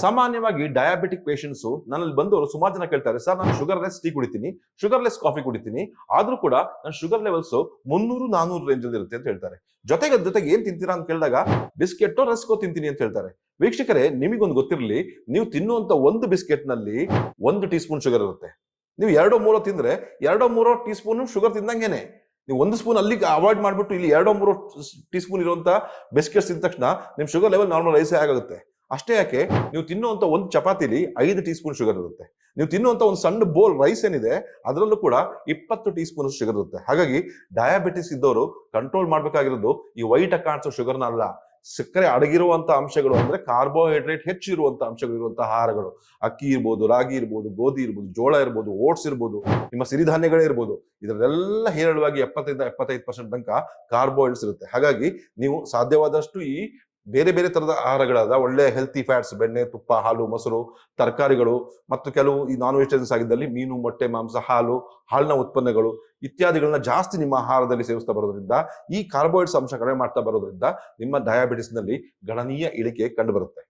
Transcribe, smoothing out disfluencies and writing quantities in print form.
ಸಾಮಾನ್ಯವಾಗಿ diabetic patients ನನ್ನಲ್ಲಿ ಬಂದವರು ಸುಮಾರು ಜನ ಕೇಳ್ತಾರೆ, ಸರ್ ನಾನು ಶುಗರ್ಲೆಸ್ ಟೀ ಕುಡಿತೀನಿ, ಶುಗರ್ಲೆಸ್ ಕಾಫಿ ಕುಡಿತೀನಿ, ಆದ್ರೂ ಕೂಡ ನನ್ನ ಶುಗರ್ ಲೆವೆಲ್ಸ್ 300-400 ರೇಂಜ್ ಅಲ್ಲಿ ಇರುತ್ತೆ ಅಂತ ಹೇಳ್ತಾರೆ. ಜೊತೆಗೆ ಏನ್ ತಿಂತೀರಾ ಅಂತ ಕೇಳಿದಾಗ ಬಿಸ್ಕೆಟ್ ರಸ್ಕೋ ತಿಂತೀನಿ ಅಂತ ಹೇಳ್ತಾರೆ. ವೀಕ್ಷಕರೇ, ನಿಮಗೊಂದು ಗೊತ್ತಿರಲಿ, ನೀವು ತಿನ್ನುವಂತ ಒಂದು ಬಿಸ್ಕೆಟ್ ನಲ್ಲಿ 1 ಟೀ ಸ್ಪೂನ್ ಶುಗರ್ ಇರುತ್ತೆ. ನೀವು 2-3 ತಿಂದ್ರೆ 2-3 ಟೀ ಸ್ಪೂನ್ ಶುಗರ್ ತಿಂದಂಗೆನೆ. ನೀವು 1 ಸ್ಪೂನ್ ಅಲ್ಲಿಗೆ ಅವಾಯ್ಡ್ ಮಾಡ್ಬಿಟ್ಟು ಇಲ್ಲಿ 2-3 ಟೀ ಸ್ಪೂನ್ ಇರುವಂತ ಬಿಸ್ಕೆಟ್ಸ್ ತಿಂದ ತಕ್ಷಣ ನಿಮ್ ಶುಗರ್ ಲೆವೆಲ್ ನಾರ್ಮಲ್ ರೈಸೇ ಆಗುತ್ತೆ. ಅಷ್ಟೇ ಯಾಕೆ, ನೀವು ತಿನ್ನುವಂತ ಒಂದು ಚಪಾತಿಲಿ 5 ಟೀ ಸ್ಪೂನ್ ಶುಗರ್ ಇರುತ್ತೆ. ನೀವು ತಿನ್ನುವಂತ ಒಂದು ಸಣ್ಣ ಬೋಲ್ ರೈಸ್ ಏನಿದೆ ಅದರಲ್ಲೂ ಕೂಡ 20 ಟೀ ಸ್ಪೂನ್ ಶುಗರ್ ಇರುತ್ತೆ. ಹಾಗಾಗಿ ಡಯಾಬಿಟಿಸ್ ಇದ್ದವರು ಕಂಟ್ರೋಲ್ ಮಾಡ್ಬೇಕಾಗಿರೋದು ಈ ವೈಟ್ ಕಾಣಿಸೋ ಶುಗರ್ನ ಅಲ್ಲ, ಸಕ್ಕರೆ ಅಡಗಿರುವಂತ ಅಂಶಗಳು, ಅಂದ್ರೆ ಕಾರ್ಬೋಹೈಡ್ರೇಟ್ ಹೆಚ್ಚಿರುವಂತ ಅಂಶಗಳು ಇರುವಂತಹ ಆಹಾರಗಳು. ಅಕ್ಕಿ ಇರ್ಬೋದು, ರಾಗಿ ಇರ್ಬೋದು, ಗೋಧಿ ಇರ್ಬೋದು, ಜೋಳ ಇರ್ಬೋದು, ಓಟ್ಸ್ ಇರ್ಬೋದು, ನಿಮ್ಮ ಸಿರಿಧಾನ್ಯಗಳೇ ಇರ್ಬೋದು, ಇದರೆಲ್ಲ ಹೇರಳವಾಗಿ 70-75% ತನಕ ಕಾರ್ಬೋಹೈಡ್ರೇಟ್ಸ್ ಇರುತ್ತೆ. ಹಾಗಾಗಿ ನೀವು ಸಾಧ್ಯವಾದಷ್ಟು ಈ ಬೇರೆ ಬೇರೆ ತರದ ಆಹಾರಗಳಾದ ಒಳ್ಳೆ ಹೆಲ್ತಿ ಫ್ಯಾಟ್ಸ್, ಬೆಣ್ಣೆ, ತುಪ್ಪ, ಹಾಲು, ಮೊಸರು, ತರಕಾರಿಗಳು ಮತ್ತು ಕೆಲವು ಈ ನಾನ್ ವೆಜಿಟೇರಿಯನ್ಸ್ ಆಗಿದ್ದಲ್ಲಿ ಮೀನು, ಮೊಟ್ಟೆ, ಮಾಂಸ, ಹಾಲಿನ ಉತ್ಪನ್ನಗಳು ಇತ್ಯಾದಿಗಳನ್ನ ಜಾಸ್ತಿ ನಿಮ್ಮ ಆಹಾರದಲ್ಲಿ ಸೇವಿಸ್ತಾ ಬರೋದ್ರಿಂದ, ಈ ಕಾರ್ಬೋಹೈಡ್ರೇಟ್ಸ್ ಅಂಶ ಕಡಿಮೆ ಮಾಡ್ತಾ ಬರೋದ್ರಿಂದ ನಿಮ್ಮ ಡಯಾಬಿಟಿಸ್ ನಲ್ಲಿ ಗಣನೀಯ ಇಳಿಕೆ ಕಂಡು ಬರುತ್ತೆ.